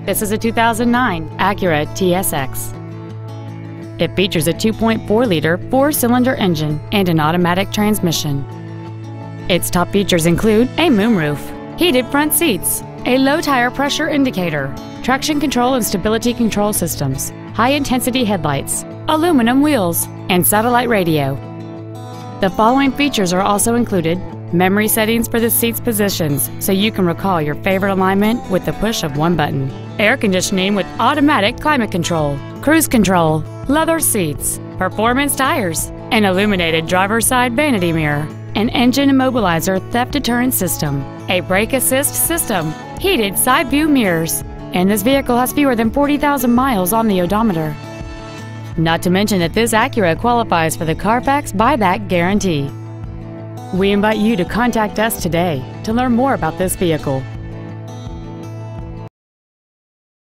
This is a 2009 Acura TSX. It features a 2.4-liter four-cylinder engine and an automatic transmission. Its top features include a moonroof, heated front seats, a low tire pressure indicator, traction control and stability control systems, high-intensity headlights, aluminum wheels, and satellite radio. The following features are also included: memory settings for the seat's positions so you can recall your favorite alignment with the push of one button, air conditioning with automatic climate control, cruise control, leather seats, performance tires, an illuminated driver's side vanity mirror, an engine immobilizer theft deterrent system, a brake assist system, heated side view mirrors, and this vehicle has fewer than 40,000 miles on the odometer. Not to mention that this Acura qualifies for the Carfax buyback guarantee. We invite you to contact us today to learn more about this vehicle.